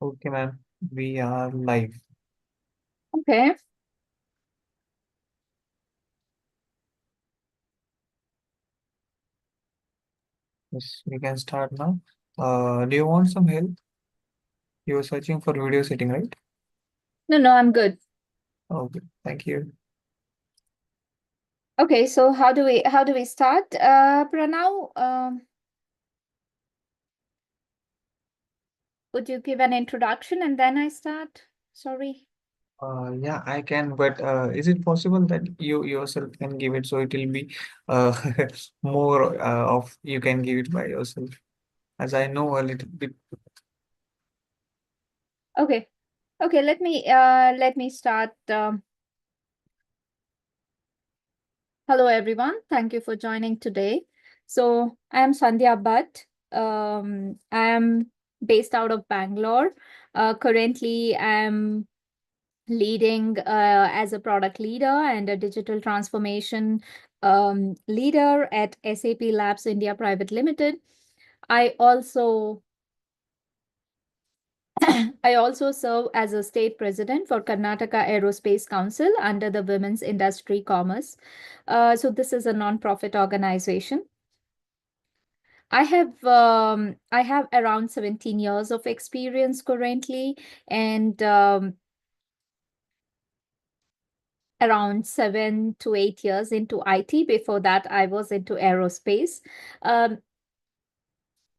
Okay, ma'am. We are live. Okay. Yes, we can start now. Do you want some help? You were searching for video setting, right? No, I'm good. Okay, thank you. Okay, so how do we start? Pranav, would you give an introduction and then I start? Sorry. Yeah, I can, but is it possible that you yourself can give it so it will be uh, more of you can give it by yourself, as I know a little bit. Okay. Okay, let me start. Hello everyone. Thank you for joining today. So I am Sandhya Bhatt. I am based out of Bangalore. Currently I'm leading as a product leader and a digital transformation leader at SAP Labs India Private Limited. I also I also serve as a state president for Karnataka Aerospace Council under the Women's Industry Commerce. So this is a non-profit organization. I have around 17 years of experience currently, and around 7 to 8 years into IT. Before that, I was into aerospace. Um,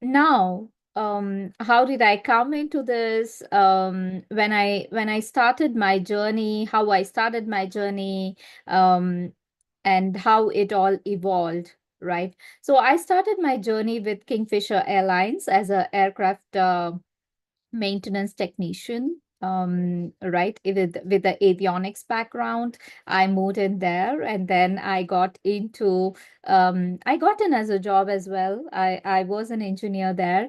now, how did I come into this? When I started my journey, how I started my journey, um, and how it all evolved, right? So I started my journey with Kingfisher Airlines as a aircraft maintenance technician, right, with the avionics background. I moved in there, and then I got in as a job as well. I was an engineer there,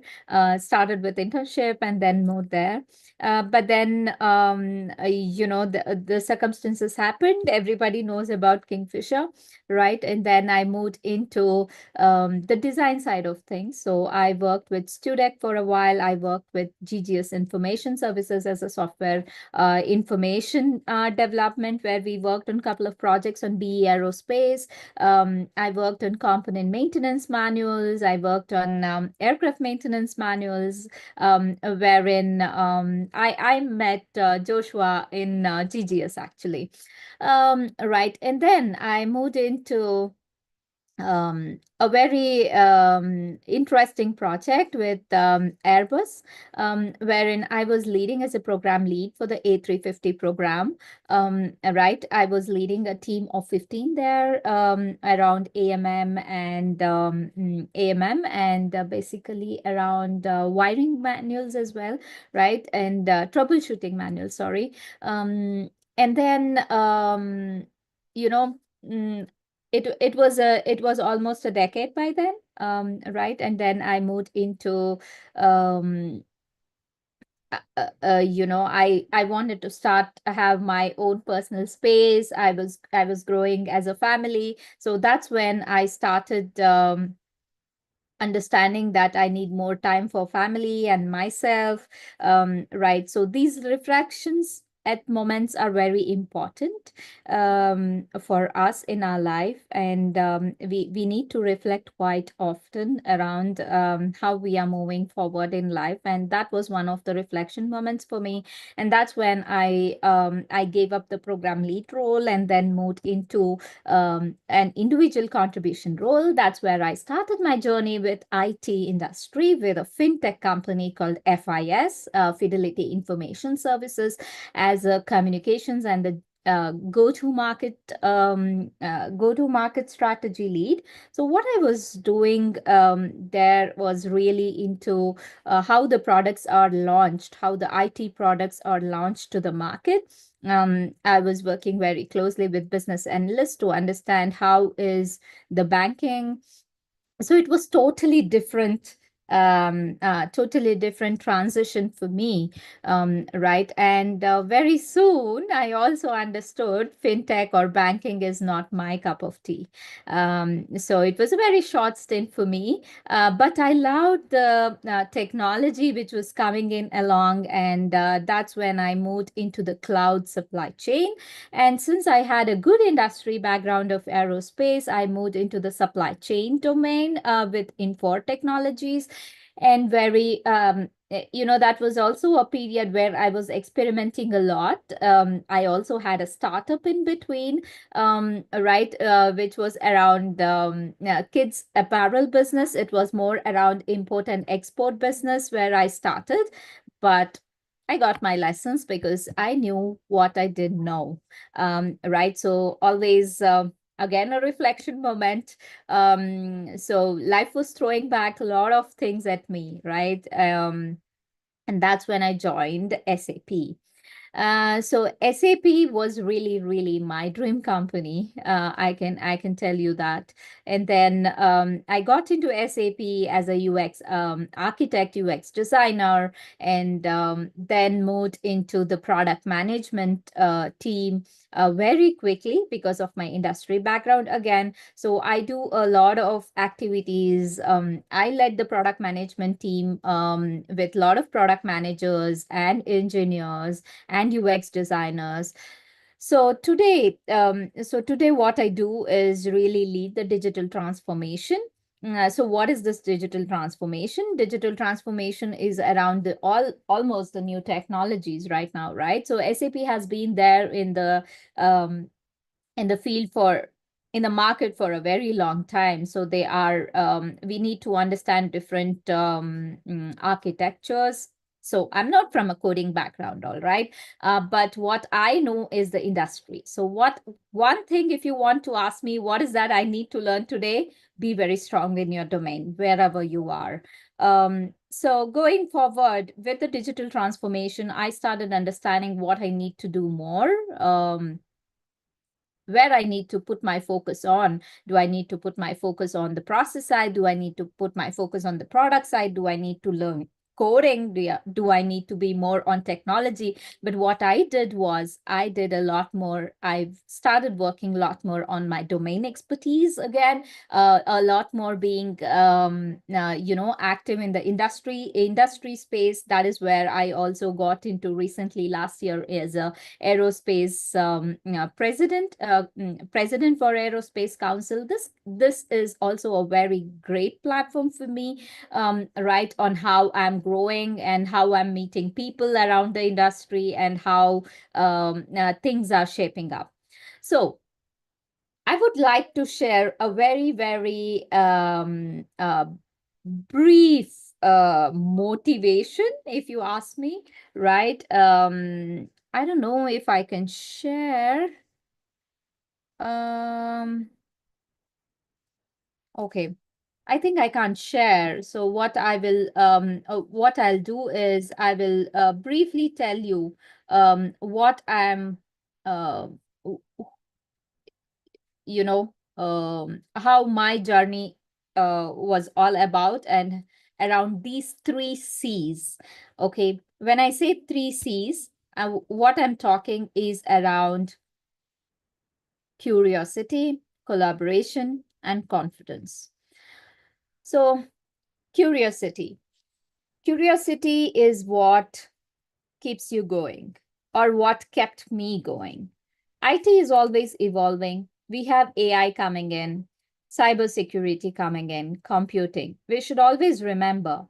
started with internship and then moved there. But then the circumstances happened. Everybody knows about Kingfisher, right? And then I moved into the design side of things. So I worked with Studec for a while. I worked with GGS Information Services as a software information development, where we worked on a couple of projects on BE Aerospace. I worked on component maintenance manuals. I worked on aircraft maintenance manuals, wherein I met Joshua in GGS actually. Right. And then I moved into a very interesting project with Airbus, wherein I was leading as a program lead for the A350 program. Right, I was leading a team of 15 there, around AMM and basically around wiring manuals as well, right, and troubleshooting manuals. Sorry, and then you know. mm, it was almost a decade by then, right? And then I moved into um I wanted to start have my own personal space. I was growing as a family, so that's when I started understanding that I need more time for family and myself. Right. So these reflections at moments are very important for us in our life. And we need to reflect quite often around how we are moving forward in life. And that was one of the reflection moments for me. And that's when I gave up the program lead role and then moved into an individual contribution role. That's where I started my journey with IT industry with a fintech company called FIS, Fidelity Information Services, as a communications and the go-to-market strategy lead. So what I was doing there was really into how the products are launched, how the IT products are launched to the market. I was working very closely with business analysts to understand how is the banking. So it was totally different totally different transition for me, right? And very soon, I also understood fintech or banking is not my cup of tea. So it was a very short stint for me, but I loved the technology which was coming in along, and that's when I moved into the cloud supply chain. And since I had a good industry background of aerospace, I moved into the supply chain domain with Info Technologies and that was also a period where I was experimenting a lot. I also had a startup in between, right, which was around kids apparel business. It was more around import and export business where I started, but I got my lessons because I knew what I didn't know. Right, so always. Again, a reflection moment. So life was throwing back a lot of things at me, right? And that's when I joined SAP. So SAP was really, really my dream company. I can tell you that. And then I got into SAP as a UX architect, UX designer, and then moved into the product management team very quickly because of my industry background again. So I do a lot of activities. I led the product management team with a lot of product managers and engineers and UX designers. So today, what I do is really lead the digital transformation. So what is this digital transformation? Digital transformation is around almost the new technologies right now, right? So SAP has been there um, in the field for in the market for a very long time. So we need to understand different architectures. So I'm not from a coding background, all right, but what I know is the industry. So what one thing, if you want to ask me what is that I need to learn today, be very strong in your domain wherever you are. So going forward with the digital transformation, I started understanding what I need to do more, where I need to put my focus on. Do I need to put my focus on the process side? Do I need to put my focus on the product side? Do I need to learn coding? Do I need to be more on technology? But what I did was I did a lot more. I've started working a lot more on my domain expertise again, a lot more being, active in the industry space. That is where I also got into recently last year as a aerospace president for Aerospace Council. This is also a very great platform for me, right, on how I'm growing and how I'm meeting people around the industry and how things are shaping up. So I would like to share a very, very brief motivation, if you ask me, right? I don't know if I can share. Um, okay. I think I can't share. So what I'll do is I will briefly tell you what I'm uh, how my journey was all about and around these three C's. Okay, when I say three C's, what I'm talking is around curiosity, collaboration, and confidence. So, curiosity. Curiosity is what keeps you going, or what kept me going. IT is always evolving. We have AI coming in, cybersecurity coming in, computing. We should always remember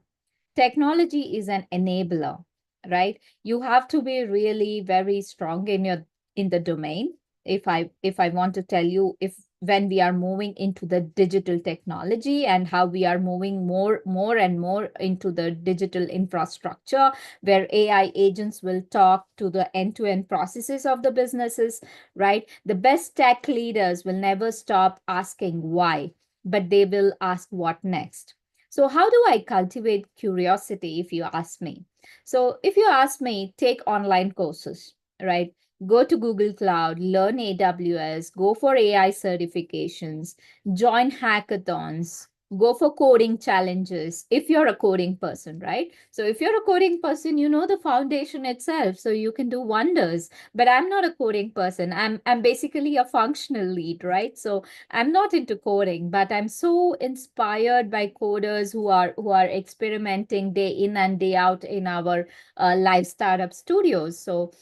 technology is an enabler, right? You have to be really very strong in the domain. If I want to tell you, if when we are moving into the digital technology and how we are moving more and more into the digital infrastructure where AI agents will talk to the end-to-end processes of the businesses, right? The best tech leaders will never stop asking why, but they will ask what next. So, how do I cultivate curiosity, if you ask me? So, if you ask me, take online courses, right? Go to Google Cloud, learn AWS, go for AI certifications, join hackathons, Go for coding challenges if you're a coding person, right? So if you're a coding person, you know the foundation itself, so you can do wonders. But I'm not a coding person. I'm basically a functional lead, right? So I'm not into coding, but I'm so inspired by coders who are experimenting day in and day out in our live startup studios. So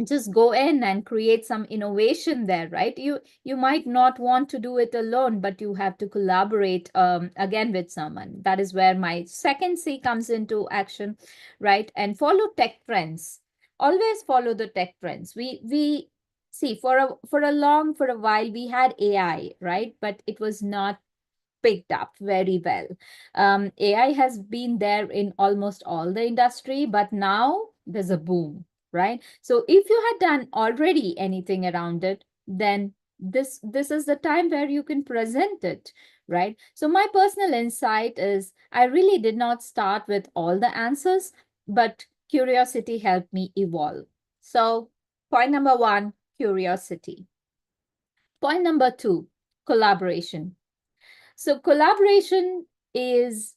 just go in and create some innovation there, right? You might not want to do it alone, but you have to collaborate again with someone. That is where my second C comes into action, right? And follow tech trends. Always follow the tech trends. We see for a while we had AI, right? But it was not picked up very well. AI has been there in almost all the industry, but now there's a boom, right? So if you had done already anything around it, then this is the time where you can present it, right? So my personal insight is I really did not start with all the answers, but curiosity helped me evolve. So point number one, curiosity. Point number two, collaboration. So collaboration is,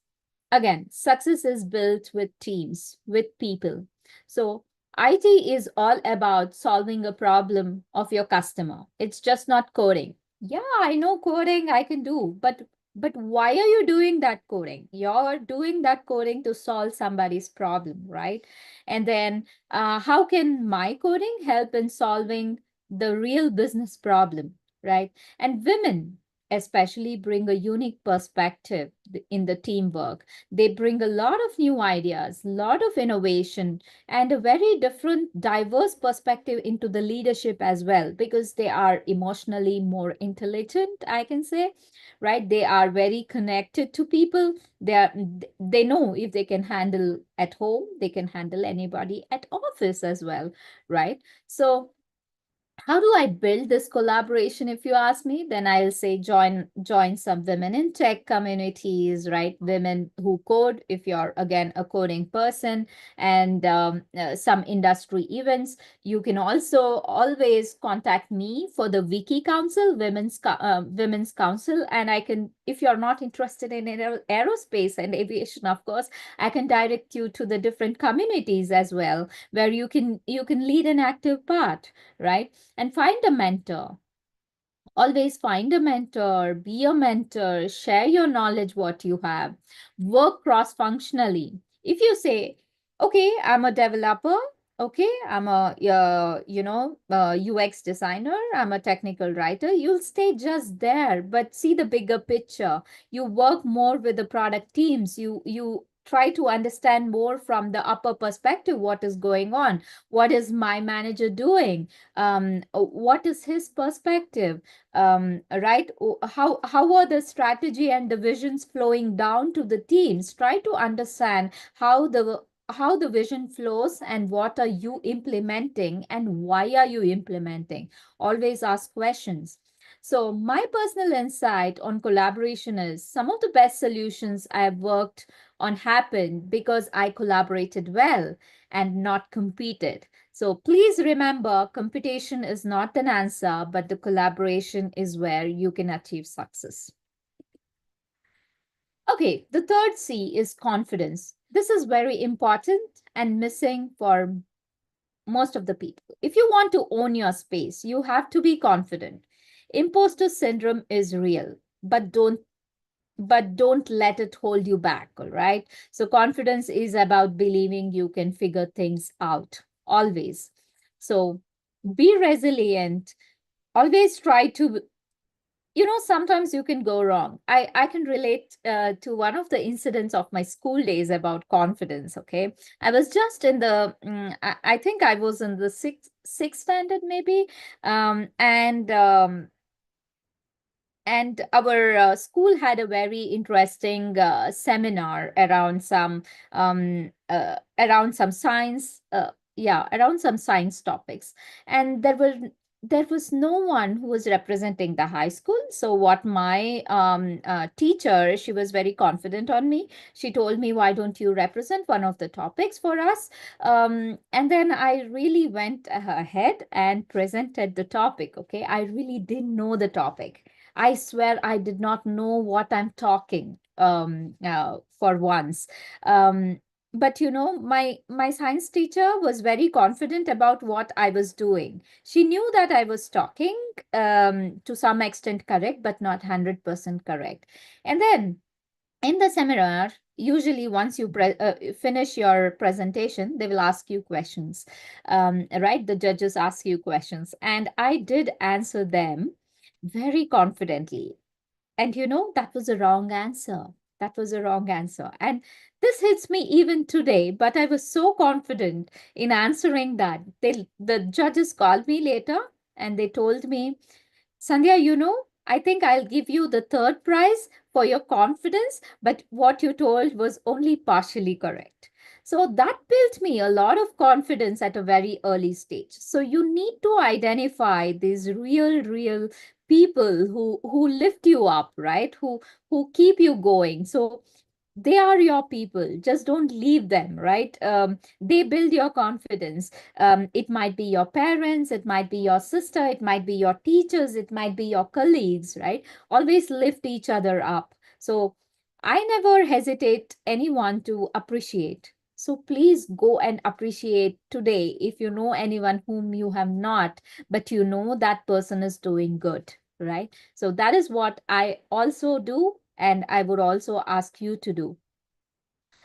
again, success is built with teams, with people. So IT is all about solving a problem of your customer. It's just not coding. Yeah, I know coding, I can do, but why are you doing that coding? You're doing that coding to solve somebody's problem, right? And then how can my coding help in solving the real business problem, right? And women especially bring a unique perspective in the teamwork. They bring a lot of new ideas, a lot of innovation, and a very different, diverse perspective into the leadership as well, because they are emotionally more intelligent, I can say, right? They are very connected to people. They know if they can handle at home, they can handle anybody at office as well, right? So how do I build this collaboration? If you ask me, then I'll say join some women in tech communities, right? Women who code, if you're again a coding person, and some industry events. You can also always contact me for the Wiki Council, Women's Council, and I can, if you're not interested in aerospace and aviation, of course, I can direct you to the different communities as well, where you can lead an active part, right? And find a mentor. Always find a mentor, be a mentor, share your knowledge, what you have, work cross functionally. If you say, okay, I'm a developer, okay, I'm a UX designer, I'm a technical writer, you'll stay just there, but see the bigger picture. You work more with the product teams. You try to understand more from the upper perspective, what is going on, what is my manager doing, what is his perspective, right? How are the strategy and the visions flowing down to the teams? Try to understand how the vision flows and what are you implementing and why are you implementing. Always ask questions. So my personal insight on collaboration is some of the best solutions I have worked on happened because I collaborated well and not competed. So please remember, competition is not an answer, but the collaboration is where you can achieve success. Okay, the third C is confidence. This is very important and missing for most of the people. If you want to own your space, you have to be confident. Imposter syndrome is real, but don't let it hold you back, all right? So confidence is about believing you can figure things out always. So be resilient. Always try to, sometimes you can go wrong. I can relate to one of the incidents of my school days about confidence, okay? I was just in I think I was in the sixth standard maybe. And our school had a very interesting seminar around some science, around some science topics, and there was no one who was representing the high school. So what my teacher, she was very confident on me. She told me, why don't you represent one of the topics for us? And then I really went ahead and presented the topic. Okay, I really didn't know the topic. I swear I did not know what I'm talking for once. Um, but my science teacher was very confident about what I was doing. She knew that I was talking to some extent correct, but not 100% correct. And then in the seminar, usually once you finish your presentation, they will ask you questions. Right, the judges ask you questions, and I did answer them very confidently. And that was a wrong answer. That was a wrong answer. And this hits me even today, but I was so confident in answering that. The judges called me later and they told me, Sandhya, I think I'll give you the third prize for your confidence, but what you told was only partially correct. So that built me a lot of confidence at a very early stage. So you need to identify these real people who lift you up, right? Who keep you going. So they are your people, just don't leave them, right? They build your confidence. It might be your parents, it might be your sister, it might be your teachers, it might be your colleagues, right? Always lift each other up. So I never hesitate anyone to appreciate. So please go and appreciate today if you know anyone whom you have not, but that person is doing good, right? So that is what I also do, and I would also ask you to do.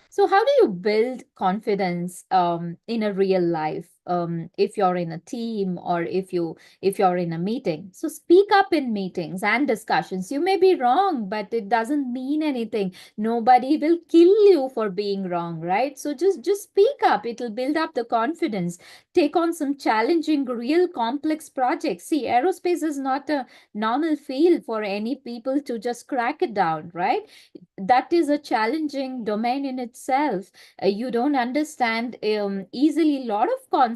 So, how do you build confidence in a real life? If you're in a team or if you're in a meeting, so speak up in meetings and discussions. You may be wrong, but it doesn't mean anything. Nobody will kill you for being wrong, right? So just speak up. It'll build up the confidence. Take on some challenging, real complex projects. See, aerospace is not a normal field for any people to just crack it down, right? That is a challenging domain in itself. You don't understand easily a lot of concepts.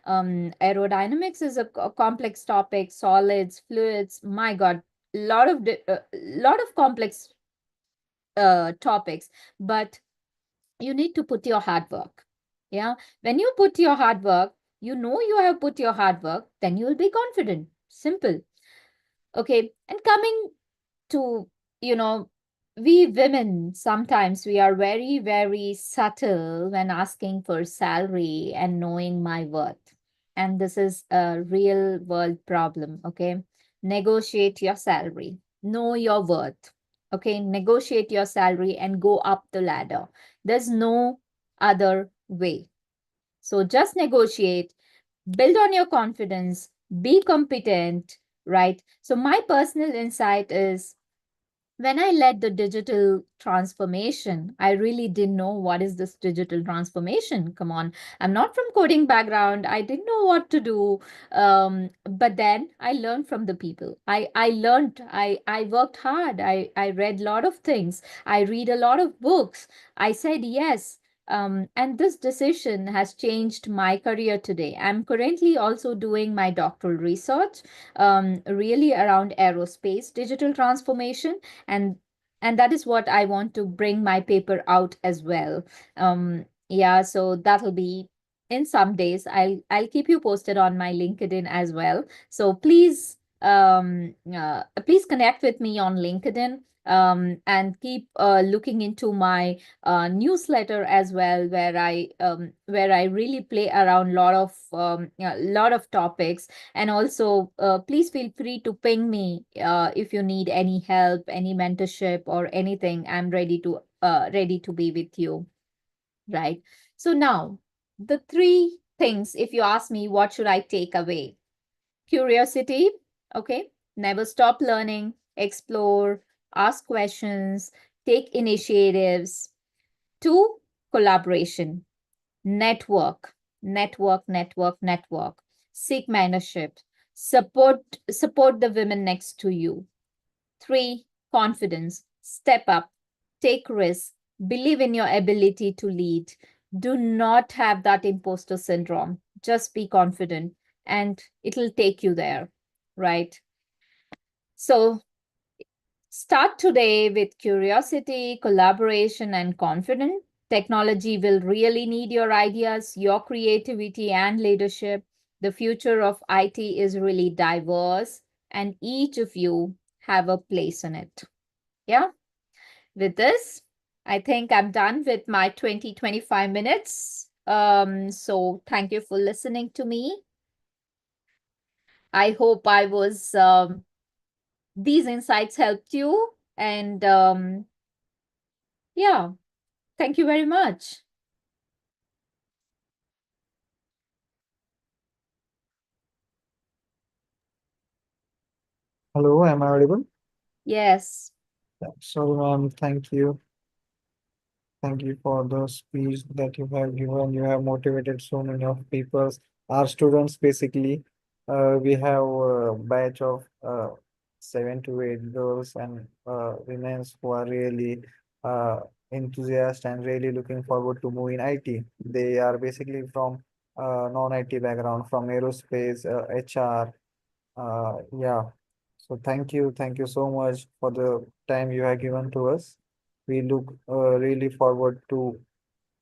Aerodynamics is a complex topic, solids, fluids, my God, lot of complex topics, but you need to put your hard work. Yeah. When you put your hard work, you have put your hard work, then you will be confident. Simple. Okay. And coming to you know we women, sometimes we are very subtle when asking for salary and knowing my worth, and this is a real world problem. Okay, negotiate your salary, know your worth. Okay, negotiate your salary and go up the ladder. There's no other way. So just negotiate, build on your confidence, be competent, right? So my personal insight is, when I led the digital transformation, I really didn't know what is this digital transformation. Come on, I'm not from coding background. I didn't know what to do. But then I learned from the people. I learned. I worked hard. I read a lot of things. I read a lot of books. I said yes. And this decision has changed my career today. I'm currently also doing my doctoral research, really around aerospace digital transformation, and that is what I want to bring my paper out as well. Yeah, so that'll be in some days. I'll keep you posted on my LinkedIn as well. So please connect with me on LinkedIn, and keep looking into my newsletter as well, where I really play around lot of topics. And also, please feel free to ping me if you need any help, any mentorship, or anything. I'm ready to be with you, right? So now, the three things, if you ask me, what should I take away? Curiosity, okay? Never stop learning, explore, ask questions, take initiatives. Two, collaboration, network, network. Seek mentorship. Support the women next to you. Three, confidence. Step up, take risks, believe in your ability to lead. Do not have that imposter syndrome. Just be confident and it'll take you there, right? So start today with curiosity, collaboration, and confidence. Technology will really need your ideas, your creativity, and leadership. The future of IT is really diverse, and each of you have a place in it. Yeah. With this, I think I'm done with my 25 minutes. So thank you for listening to me. I hope I was these insights helped you. And yeah, thank you very much. Hello, am I audible? Yes. Yeah, so, thank you. Thank you for the speech that you have given. You have motivated so many of people, our students basically. We have a batch of 7 to 8 girls and women who are really uh, enthusiastic and really looking forward to move in IT. They are basically from non-IT background, from aerospace, HR. Yeah. So thank you so much for the time you have given to us. We look really forward to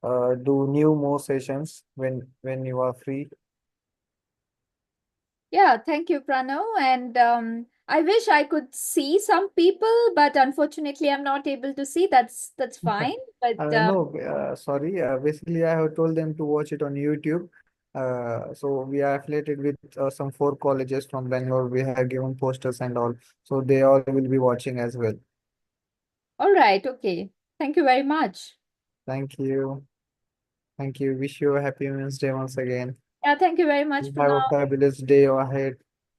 do new more sessions when you are free. Yeah, thank you, Pranav. And I wish I could see some people, but unfortunately, I'm not able to see. That's fine. But No, sorry. Basically, I have told them to watch it on YouTube. So we are affiliated with some 4 colleges from Bangalore. We have given posters and all. So they all will be watching as well. all right, okay. Thank you very much. Thank you. Thank you. Wish you a happy Women's Day once again. Yeah, thank you very much, Have a Pranav. fabulous day ahead.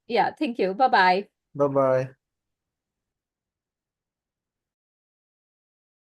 Yeah, thank you. Bye bye. Bye bye.